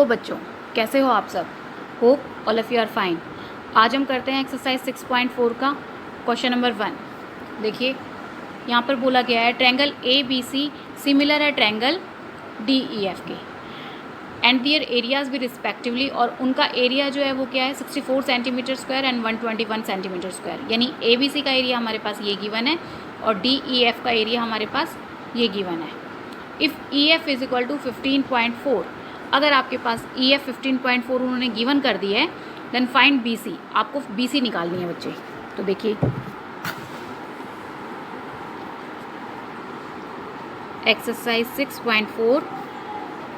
बच्चों, कैसे हो आप सब? Hope all of you are fine. आज हम करते हैं एक्सरसाइज 6.4 का क्वेश्चन नंबर 1। देखिए यहाँ पर बोला गया है triangle A B C similar है ट्रायंगल डी ई एफ के एंड दियर एरियाज भी रिस्पेक्टिवली, और उनका एरिया जो है वो क्या है 64 centimetre square and 121 centimetre square. यानी ए बी सी का एरिया हमारे पास ये गिवन है और डी ई एफ का एरिया हमारे पास ये गिवन है। If E F is equal to 15.4, अगर आपके पास ई एफ 15.4 उन्होंने गिवन कर दिया है, देन फाइंड बी सी। आपको बी सी निकालनी है बच्चे। तो देखिए एक्सरसाइज 6.4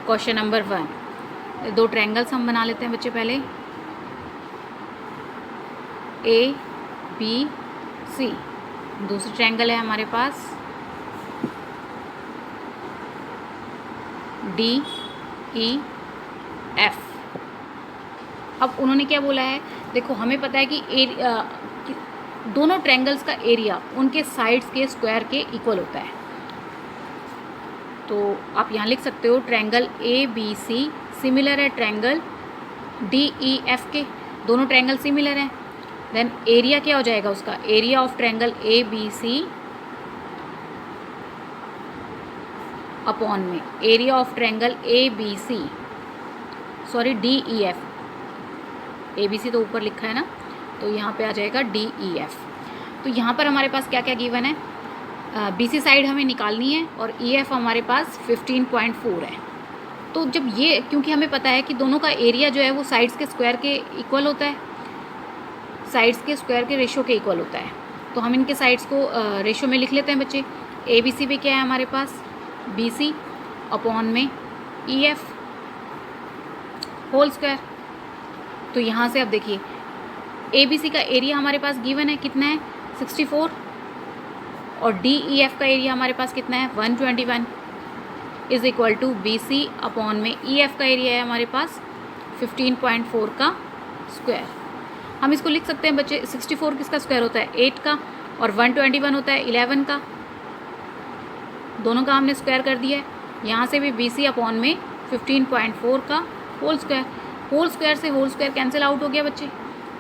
क्वेश्चन नंबर 1। दो ट्रायंगल्स हम बना लेते हैं बच्चे पहले, ए बी सी। दूसरी ट्रायंगल है हमारे पास डी ई एफ। अब उन्होंने क्या बोला है, देखो हमें पता है कि दोनों ट्रायंगल्स का एरिया उनके साइड्स के स्क्वायर के इक्वल होता है। तो आप यहाँ लिख सकते हो triangle A B C similar है ट्रायंगल डी ई एफ के। दोनों ट्रायंगल सिमिलर हैं, देन एरिया क्या हो जाएगा उसका, area of triangle A B C upon में area of triangle A B C, sorry D E F. A B C तो ऊपर लिखा है ना, तो यहाँ पे आ जाएगा डी ई एफ। तो यहाँ पर हमारे पास क्या क्या गिवन है, बी सी साइड हमें निकालनी है और ई एफ हमारे पास 15.4 है। तो जब ये, क्योंकि हमें पता है कि दोनों का एरिया जो है वो साइड्स के स्क्वायर के इक्वल होता है, साइड्स के स्क्वायर के रेशो के इक्वल होता है, तो हम इनके साइड्स को रेशो में लिख लेते हैं बच्चे। ए बी सी पे क्या है हमारे पास, बी सी अपॉन में ई एफ होल स्क्वायर। तो यहाँ से अब देखिए ए बी सी का एरिया हमारे पास गिवन है, कितना है 64, और डी ई एफ का एरिया हमारे पास कितना है 121 is equal to B C upon में ई एफ का एरिया है हमारे पास 15.4 का स्क्वायर। हम इसको लिख सकते हैं बच्चे, 64 किसका स्क्वायर होता है 8 का, और 121 होता है 11 का। दोनों का हमने स्क्वायर कर दिया है। यहाँ से भी बी सी अपॉन में 15.4 का होल स्क्वायर। होल स्क्वायर से होल स्क्वायर कैंसिल आउट हो गया बच्चे।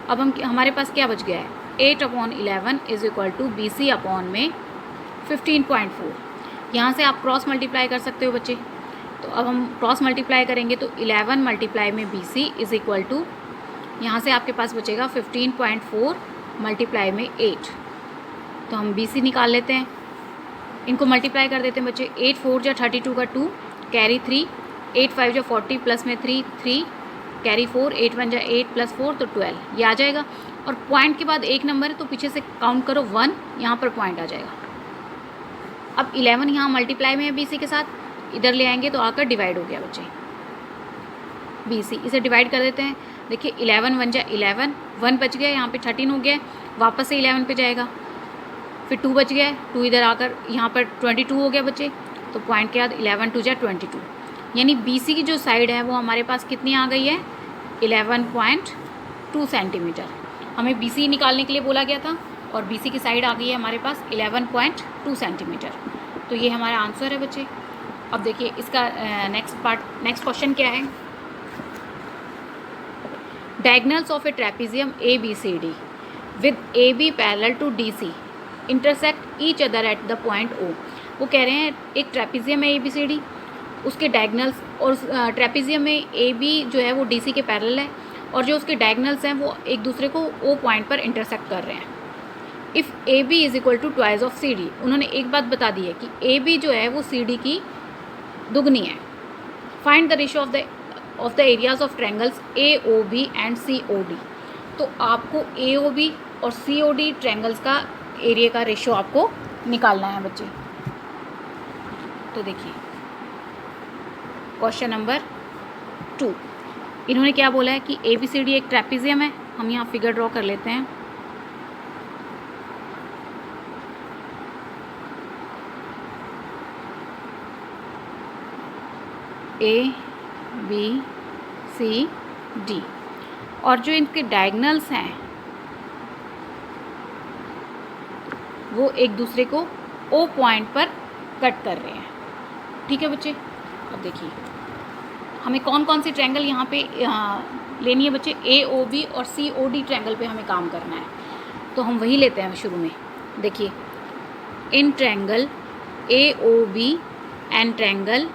अब हमारे पास क्या बच गया है, 8/11 is equal to B C upon में 15.4। यहाँ से आप क्रॉस मल्टीप्लाई कर सकते हो बच्चे। तो अब हम क्रॉस मल्टीप्लाई करेंगे तो 11 मल्टीप्लाई में B C is equal to, यहाँ से आपके पास बचेगा 15.4 मल्टीप्लाई में 8। तो हम बी सी निकाल लेते हैं, इनको मल्टीप्लाई कर देते हैं बच्चे। 8 4 जा 32 का 2 कैरी 3, 8 5 जा 40 प्लस में 3 3 कैरी 4, 8 1 जा 8 प्लस 4 तो 12 ये आ जाएगा। और पॉइंट के बाद एक नंबर है तो पीछे से काउंट करो 1, यहाँ पर पॉइंट आ जाएगा। अब 11 यहाँ मल्टीप्लाई में है बी सी के साथ, इधर ले आएंगे तो आकर डिवाइड हो गया बच्चे बी सी। इसे डिवाइड कर देते हैं। देखिए 11 1 जा 11, 1 बच गया, यहाँ पे 13 हो गया, वापस से 11 पे जाएगा, फिर 2 बच गया, 2 इधर आकर यहाँ पर 22 हो गया बच्चे। तो पॉइंट के बाद 11 2 जा 22, यानी बी सी की जो साइड है वो हमारे पास कितनी आ गई है 11.2 सेंटीमीटर। हमें बी सी निकालने के लिए बोला गया था और बी सी की साइड आ गई है हमारे पास 11.2 सेंटीमीटर। तो ये हमारा आंसर है बच्चे। अब देखिए इसका नेक्स्ट क्वेश्चन क्या है, diagonals of a trapezium A B C D with A B parallel to D C intersect each other at the point O. वो कह रहे हैं एक ट्रेपेजियम है ए बी सी डी, उसके डायगोनल्स, और ट्रेपेजियम में ए बी जो है वो डी सी के पैरेलल है, और जो उसके डायगोनल्स हैं वो एक दूसरे को ओ पॉइंट पर इंटरसेक्ट कर रहे हैं। If A B is equal to twice of C D, उन्होंने एक बात बता दी है कि ए बी जो है वो सी डी की दुगनी है। Find the ratio of the areas of triangles A O B and C O D. तो आपको ए ओ बी और सी ओ डी ट्रायंगल्स का एरिया का रेशियो आपको निकालना है बच्चे। तो देखिए क्वेश्चन नंबर 2, इन्होंने क्या बोला है कि ए बी सी डी एक ट्रेपेजियम है। हम यहाँ फिगर ड्रॉ कर लेते हैं। ए बी सी डी, और जो इनके डायगोनल्स हैं वो एक दूसरे को ओ पॉइंट पर कट कर रहे हैं। ठीक है बच्चे। अब देखिए हमें कौन कौन सी ट्रायंगल यहाँ पे लेनी है बच्चे, AOB और COD ट्रायंगल पे हमें काम करना है। तो हम वही लेते हैं शुरू में। देखिए, in triangle AOB and triangle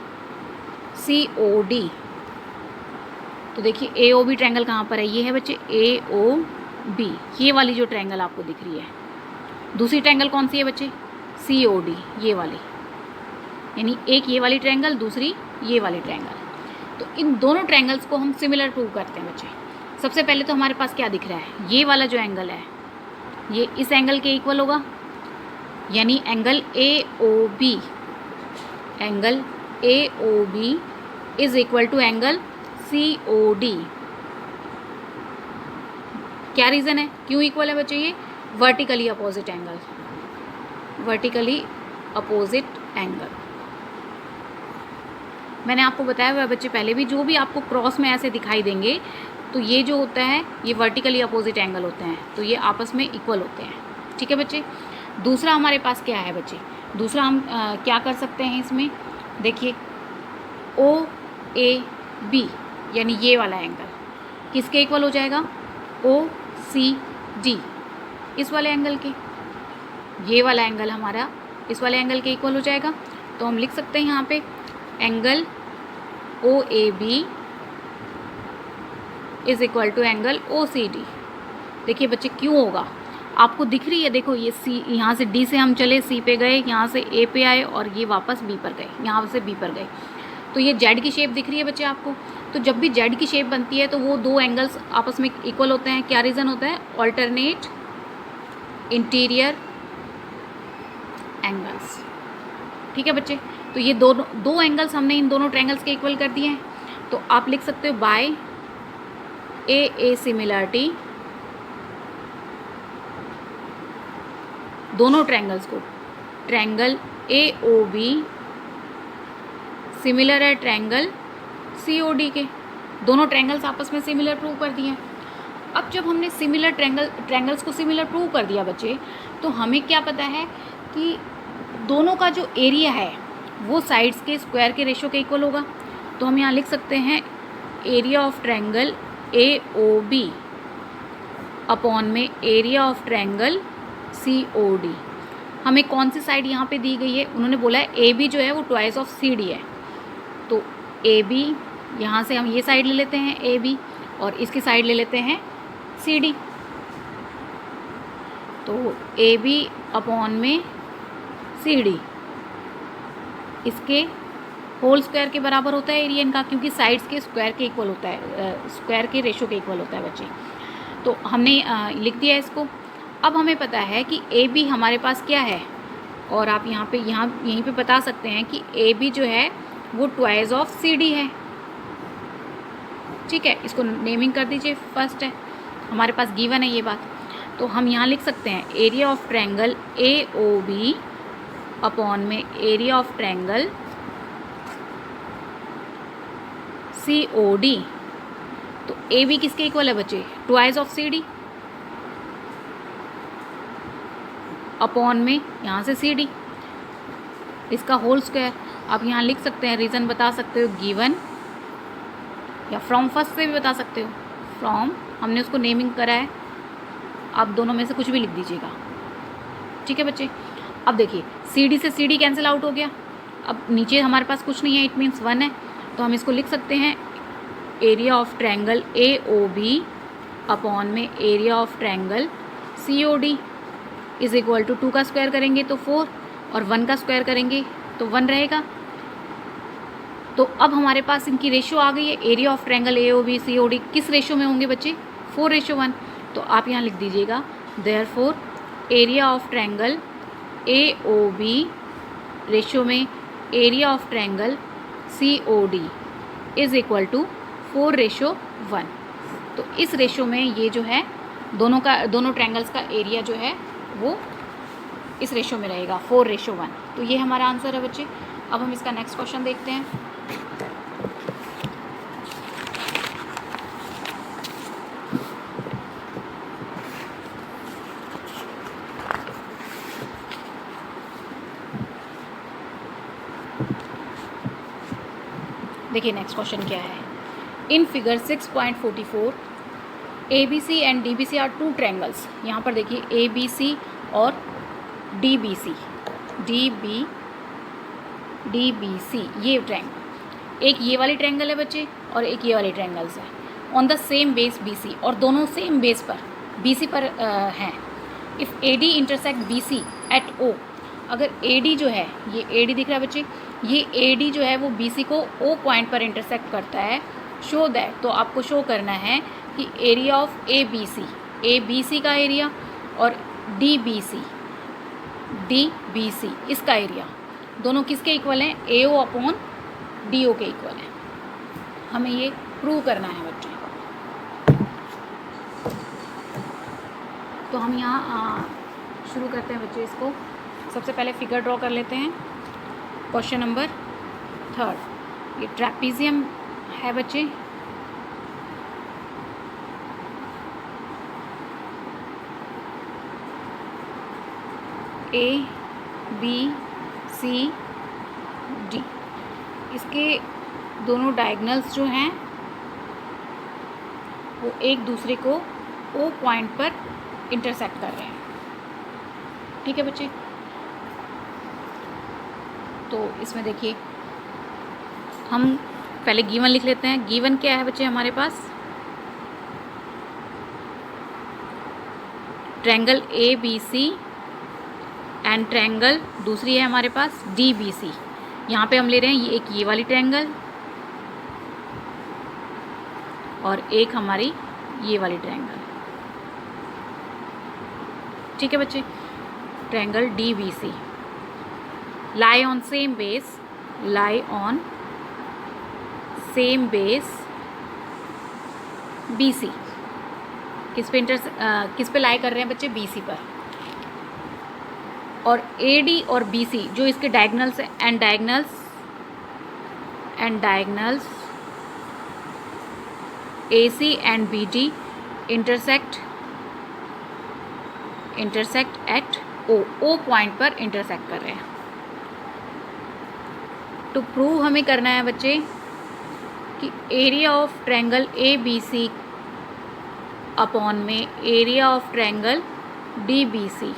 COD। तो देखिए AOB ट्रायंगल कहाँ पर है, ये है बच्चे AOB, ये वाली जो ट्रायंगल आपको दिख रही है। दूसरी ट्रायंगल कौन सी है बच्चे, COD, ये वाली, यानी एक ये वाली ट्रायंगल, दूसरी ये वाली ट्रायंगल। तो इन दोनों ट्रायंगल्स को हम सिमिलर प्रूव करते हैं बच्चे। सबसे पहले तो हमारे पास क्या दिख रहा है, ये वाला जो एंगल है ये इस एंगल के इक्वल होगा, यानी angle AOB, angle AOB is equal to angle COD। क्या रीज़न है, क्यों इक्वल है बच्चे, ये vertically opposite angle, vertically opposite angle. मैंने आपको बताया हुआ है बच्चे पहले भी, जो भी आपको क्रॉस में ऐसे दिखाई देंगे तो ये जो होता है ये वर्टिकली अपोजिट एंगल होते हैं, तो ये आपस में इक्वल होते हैं। ठीक है बच्चे। दूसरा हमारे पास क्या है बच्चे, दूसरा हम क्या कर सकते हैं इसमें, देखिए OAB यानी ये वाला एंगल किसके इक्वल हो जाएगा, OCD, इस वाले एंगल के, ये वाला एंगल हमारा इस वाले एंगल के इक्वल हो जाएगा। तो हम लिख सकते हैं यहाँ पे angle OAB is equal to angle OCD। देखिए बच्चे क्यों होगा, आपको दिख रही है, देखो ये C, यहाँ से D से हम चले C पे गए, यहाँ से A पे आए और ये वापस B पर गए, यहाँ से B पर गए, तो ये Z की शेप दिख रही है बच्चे आपको। तो जब भी Z की शेप बनती है तो वो दो एंगल्स आपस में इक्वल होते हैं। क्या रीज़न होता है, ऑल्टरनेट इंटीरियर एंगल्स। ठीक है बच्चे। तो ये दो एंगल्स हमने इन दोनों ट्रायंगल्स के इक्वल कर दिए हैं। तो आप लिख सकते हो बाय AA सिमिलरिटी, दोनों ट्रायंगल्स को, ट्रायंगल AOB सिमिलर है ट्रायंगल COD के, दोनों ट्रायंगल्स आपस में सिमिलर प्रूव कर दिए हैं। अब जब हमने सिमिलर ट्रायंगल्स को सिमिलर प्रूव कर दिया बच्चे, तो हमें क्या पता है कि दोनों का जो एरिया है वो साइड्स के स्क्वायर के रेशो के इक्वल होगा। तो हम यहाँ लिख सकते हैं area of triangle AOB upon में एरिया ऑफ ट्रायंगल COD। हमें कौन सी साइड यहाँ पे दी गई है, उन्होंने बोला है AB जो है वो ट्वाइस ऑफ CD है। तो AB, यहाँ से हम ये साइड ले लेते हैं AB और इसकी साइड ले लेते हैं CD। तो AB अपॉन में CD इसके होल स्क्वायर के बराबर होता है एरिया इनका, क्योंकि साइड्स के स्क्वायर के इक्वल होता है, स्क्वायर के रेशो के इक्वल होता है बच्चे। तो हमने लिख दिया इसको। अब हमें पता है कि AB हमारे पास क्या है, और आप यहीं पे बता सकते हैं कि AB जो है वो ट्वाइस ऑफ CD है। ठीक है, इसको नेमिंग कर दीजिए, फर्स्ट है हमारे पास गिवन है ये बात। तो हम यहाँ लिख सकते हैं area of triangle AOB upon में एरिया ऑफ ट्रायंगल COD। तो AB किसके इक्वल है बच्चे, ट्वाइस ऑफ CD अपॉन में यहाँ से CD, इसका होल स्क्वायर। आप यहाँ लिख सकते हैं, रीज़न बता सकते हो गिवन, या फ्रॉम फर्स्ट से भी बता सकते हो, फ्रॉम हमने उसको नेमिंग करा है, आप दोनों में से कुछ भी लिख दीजिएगा। ठीक है बच्चे। अब देखिए CD से CD कैंसिल आउट हो गया, अब नीचे हमारे पास कुछ नहीं है, इट मीन्स 1 है। तो हम इसको लिख सकते हैं area of triangle AOB upon में area of triangle COD is equal to 2 का स्क्वायर करेंगे तो 4 और 1 का स्क्वायर करेंगे तो 1 रहेगा। तो अब हमारे पास इनकी रेशो आ गई है, area of triangle AOB COD किस रेशो में होंगे बच्चे, 4:1। तो आप यहाँ लिख दीजिएगा therefore area of triangle AOB ratio में area of triangle COD is equal to 4:1। तो इस रेशो में ये जो है दोनों ट्रायंगल्स का एरिया जो है वो इस रेशो में रहेगा 4:1। तो ये हमारा आंसर है बच्चे। अब हम इसका नेक्स्ट क्वेश्चन देखते हैं। देखिए नेक्स्ट क्वेश्चन क्या है। In figure 6.44 ABC and DBC are two triangles. यहाँ पर देखिए ABC और DBC ये ट्रायंगल, एक ये वाली ट्रायंगल है बच्चे और एक ये वाली ट्रायंगल्स है on the same base BC, और दोनों सेम बेस पर BC पर हैं। If AD intersect BC at O, अगर AD जो है, ये AD दिख रहा है बच्चे, ये AD जो है वो BC को O पॉइंट पर इंटरसेक्ट करता है, शो दैट, तो आपको शो करना है कि एरिया ऑफ ABC का एरिया और DBC इसका एरिया दोनों किसके इक्वल हैं, AO अपॉन DO के इक्वल हैं। हमें ये प्रूव करना है बच्चे। तो हम यहाँ शुरू करते हैं बच्चे इसको। सबसे पहले फिगर ड्रॉ कर लेते हैं। क्वेश्चन नंबर 3, ये ट्रैपीजियम है बच्चे। ABCD, इसके दोनों डायगनल्स जो हैं वो एक दूसरे को O पॉइंट पर इंटरसेक्ट कर रहे हैं। ठीक है बच्चे, तो इसमें देखिए हम पहले गिवन लिख लेते हैं। गिवन क्या है बच्चे हमारे पास, ट्रायंगल ABC एंड ट्रायंगल दूसरी है हमारे पास DBC। यहाँ पे हम ले रहे हैं ये वाली ट्रायंगल और एक हमारी ये वाली ट्रायंगल। ठीक है बच्चे, triangle DBC lie on same base BC। किस पे लाई कर रहे हैं बच्चे, BC पर। और AD और BC जो इसके डायगनल्स हैं, and diagonals AC and BD intersect at O point पर इंटरसेक्ट कर रहे हैं। तो प्रूव हमें करना है बच्चे कि area of triangle ABC upon में एरिया ऑफ ट्रायंगल DBC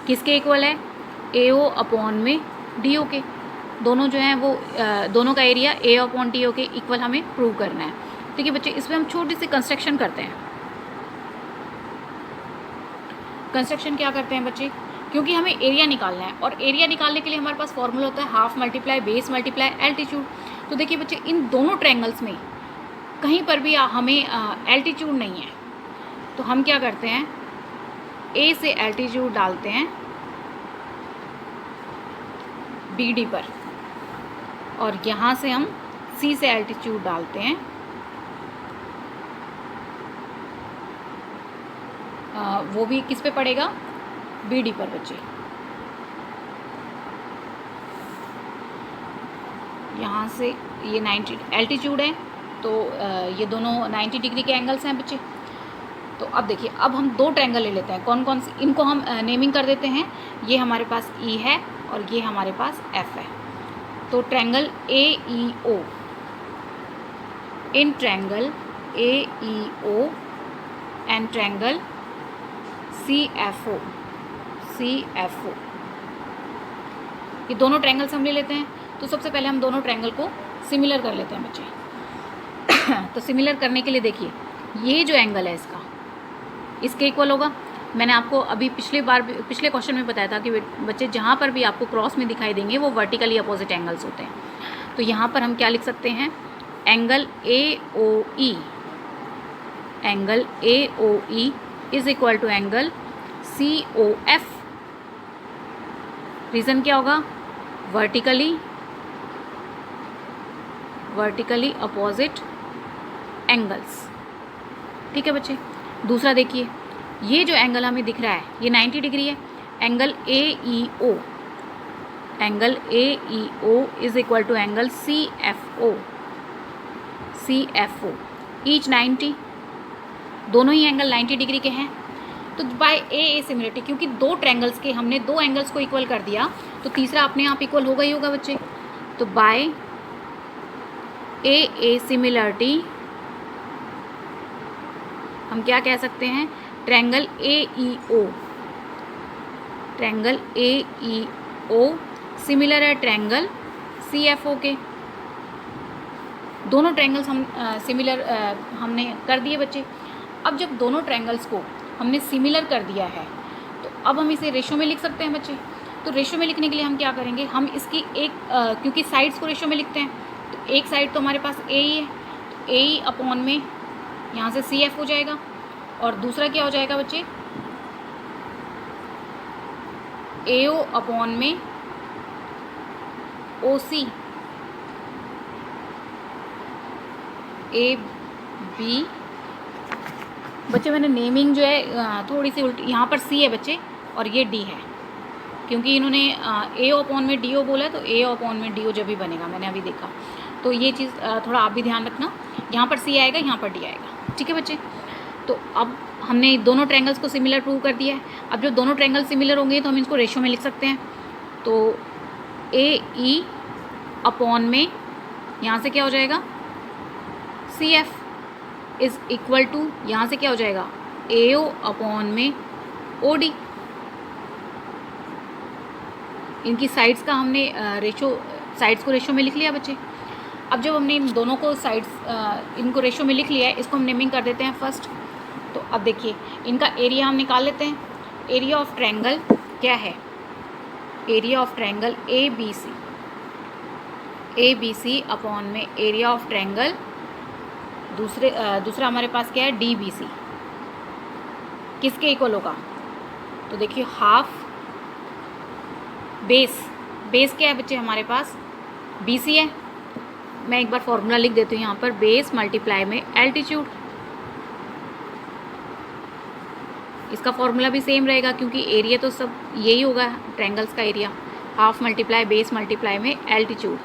किसके इक्वल है, AO अपॉन में DO के। दोनों जो हैं वो दोनों का एरिया A अपॉन DO के इक्वल हमें प्रूव करना है। ठीक है बच्चे, इसमें हम छोटी सी कंस्ट्रक्शन करते हैं। कंस्ट्रक्शन क्या करते हैं बच्चे, क्योंकि हमें एरिया निकालना है और एरिया निकालने के लिए हमारे पास फॉर्मूला होता है half multiply base multiply altitude. तो देखिए बच्चे, इन दोनों ट्रायंगल्स में कहीं पर भी हमें एल्टीट्यूड नहीं है, तो हम क्या करते हैं, A से एल्टीट्यूड डालते हैं BD पर, और यहाँ से हम C से एल्टीट्यूड डालते हैं वो भी किस पे पड़ेगा, BD पर बच्चे। यहाँ से ये 90 एल्टीट्यूड है, तो ये दोनों 90 डिग्री के एंगल्स हैं बच्चे। तो अब देखिए, अब हम दो ट्रायंगल ले लेते हैं। कौन कौन से, इनको हम नेमिंग कर देते हैं। ये हमारे पास E है और ये हमारे पास F है। तो triangle AEO, in triangle AEO and triangle CFO, ये दोनों ट्रायंगल्स हम ले लेते हैं। तो सबसे पहले हम दोनों ट्रायंगल को सिमिलर कर लेते हैं बच्चे। तो सिमिलर करने के लिए देखिए, ये जो एंगल है इसके इक्वल होगा। मैंने आपको अभी पिछले क्वेश्चन में बताया था कि बच्चे जहाँ पर भी आपको क्रॉस में दिखाई देंगे वो वर्टिकली अपोजिट एंगल्स होते हैं। तो यहाँ पर हम क्या लिख सकते हैं, angle AOE is equal to angle COF। Reason क्या होगा, वर्टिकली अपोजिट एंगल्स। ठीक है बच्चे। दूसरा देखिए, ये जो एंगल हमें दिख रहा है ये 90 डिग्री है। Angle AEO is equal to angle CFO each 90, दोनों ही एंगल 90 डिग्री के हैं। तो बाय ए सिमिलरिटी, क्योंकि दो ट्रायंगल्स के हमने दो एंगल्स को इक्वल कर दिया, तो तीसरा अपने आप इक्वल होगा ही होगा बच्चे। तो बाय ए सिमिलरिटी हम क्या कह सकते हैं, triangle AEO, triangle AEO similar है ट्रायंगल CFO के। दोनों ट्रायंगल्स हम सिमिलर हमने कर दिए बच्चे। अब जब दोनों ट्रायंगल्स को हमने सिमिलर कर दिया है तो अब हम इसे रेशो में लिख सकते हैं बच्चे। तो रेशो में लिखने के लिए हम क्या करेंगे, हम इसकी एक क्योंकि साइड्स को रेशो में लिखते हैं तो एक साइड तो हमारे पास ए ही है, तो ए ही अपॉन में यहाँ से CF हो जाएगा, और दूसरा क्या हो जाएगा बच्चे, AO अपॉन में OC, AB। बच्चे मैंने नेमिंग जो है थोड़ी सी उल्टी, यहाँ पर C है बच्चे और ये D है, क्योंकि इन्होंने AO अपॉन में DO बोला है, तो AO अपॉन में DO जब भी बनेगा, मैंने अभी देखा। तो ये चीज़ थोड़ा आप भी ध्यान रखना, यहाँ पर C आएगा, यहाँ पर D आएगा, ठीक है बच्चे। तो अब हमने दोनों ट्रायंगल्स को सिमिलर प्रूव कर दिया है। अब जब दोनों ट्रायंगल सिमिलर होंगे तो हम इसको रेशो में लिख सकते हैं। तो AE अपॉन में यहाँ से क्या हो जाएगा, CF इज़ इक्वल टू, यहाँ से क्या हो जाएगा, AO अपॉन में OD। इनकी साइड्स का हमने साइड्स को रेशो में लिख लिया बच्चे। अब जब हमने इन दोनों को साइड्स इनको रेशो में लिख लिया है, इसको हम नेमिंग कर देते हैं फर्स्ट। तो अब देखिए इनका एरिया हम निकाल लेते हैं। एरिया ऑफ ट्रायंगल क्या है, area of triangle ABC upon में एरिया ऑफ ट्रायंगल दूसरा हमारे पास क्या है, DBC, किसके इक्वल होगा। तो देखिए हाफ बेस क्या है बच्चे हमारे पास, BC है। मैं एक बार फॉर्मूला लिख देती हूँ यहाँ पर, बेस मल्टीप्लाई में एल्टीट्यूड। इसका फॉर्मूला भी सेम रहेगा क्योंकि एरिया तो सब यही होगा ट्रायंगल्स का area, half multiply base multiply में एल्टीट्यूड।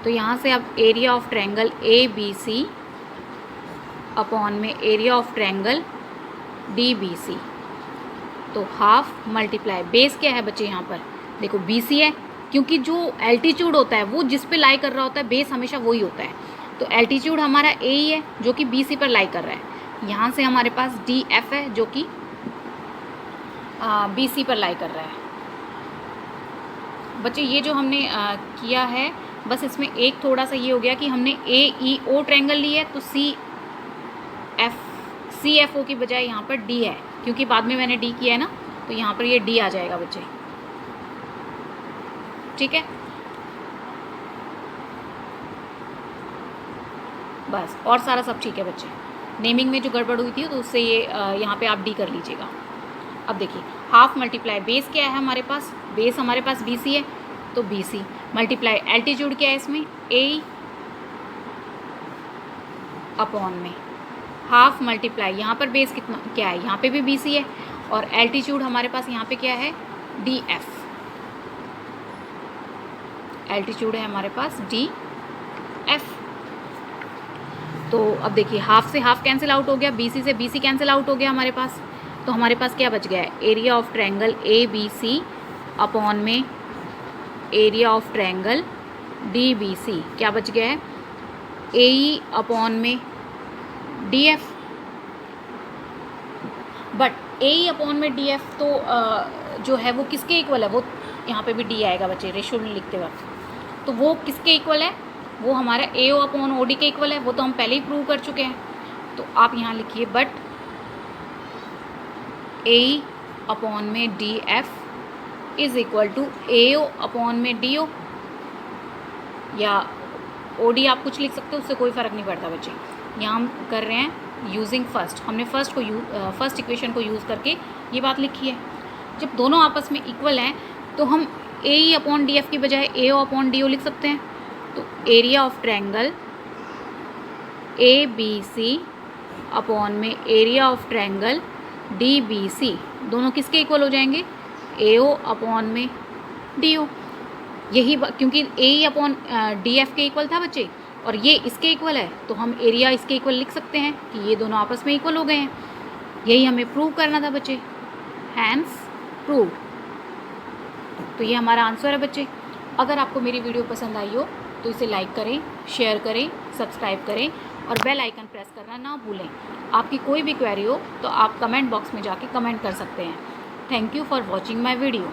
तो यहाँ से अब area of triangle ABC upon में एरिया ऑफ ट्रायंगल DBC, तो हाफ मल्टीप्लाई बेस क्या है बच्चे, यहाँ पर देखो BC है, क्योंकि जो एल्टीट्यूड होता है वो जिस पे लाई कर रहा होता है, बेस हमेशा वही होता है। तो एल्टीट्यूड हमारा A ही है जो कि BC पर लाई कर रहा है। यहाँ से हमारे पास DF है जो कि BC पर लाई कर रहा है। बच्चे ये जो हमने किया है, बस इसमें एक थोड़ा सा ये हो गया कि हमने AEO ट्रायंगल ली है, तो CFO की बजाय यहाँ पर D है, क्योंकि बाद में मैंने D किया है ना, तो यहाँ पर ये D आ जाएगा बच्चे, ठीक है। बस और सारा सब ठीक है बच्चे। नेमिंग में जो गड़बड़ हुई थी तो उससे ये यहाँ पे आप D कर लीजिएगा। अब देखिए हाफ मल्टीप्लाई बेस क्या है हमारे पास, बेस हमारे पास BC है, तो BC मल्टीप्लाई एल्टीट्यूड क्या है इसमें, A अपॉन में हाफ मल्टीप्लाई यहाँ पर बेस कितना क्या है, यहाँ पे भी BC है, और एल्टीट्यूड हमारे पास यहाँ पे क्या है, DF। एल्टीट्यूड है हमारे पास DF। तो अब देखिए हाफ से हाफ कैंसिल आउट हो गया, BC से BC कैंसिल आउट हो गया हमारे पास। तो हमारे पास क्या बच गया है, area of triangle ABC upon में एरिया ऑफ ट्रायंगल DBC क्या बच गया है, AE अपॉन में DF। बट AE अपॉन में DF तो जो है वो किसके इक्वल है, वो यहाँ पे भी D आएगा बच्चे रेशियो में लिखते वक्त। तो वो किसके इक्वल है, वो हमारा AO अपॉन OD के इक्वल है, वो तो हम पहले ही प्रूव कर चुके हैं। तो आप यहाँ लिखिए बट AE अपॉन में DF is equal to AO upon में DO, या OD आप कुछ लिख सकते हो, उससे कोई फ़र्क नहीं पड़ता बच्चे। यहाँ हम कर रहे हैं यूजिंग फर्स्ट, हमने फर्स्ट इक्वेशन को यूज़ करके ये बात लिखी है। जब दोनों आपस में इक्वल हैं तो हम AE अपॉन DF की बजाय AO अपॉन DO लिख सकते हैं। तो area of triangle ABC upon में एरिया ऑफ ट्रायंगल DBC दोनों किसके इक्वल हो जाएंगे, AO अपॉन में DO। यही क्योंकि AE अपॉन DF के इक्वल था बच्चे, और ये इसके इक्वल है, तो हम एरिया इसके इक्वल लिख सकते हैं कि ये दोनों आपस में इक्वल हो गए हैं। यही हमें प्रूव करना था बच्चे, हैंस प्रूव्ड। तो ये हमारा आंसर है बच्चे। अगर आपको मेरी वीडियो पसंद आई हो तो तो इसे लाइक करें, शेयर करें, सब्सक्राइब करें और बेल आइकन प्रेस करना ना भूलें। आपकी कोई भी क्वेरी हो तो आप कमेंट बॉक्स में जाके कमेंट कर सकते हैं। Thank you for watching my video.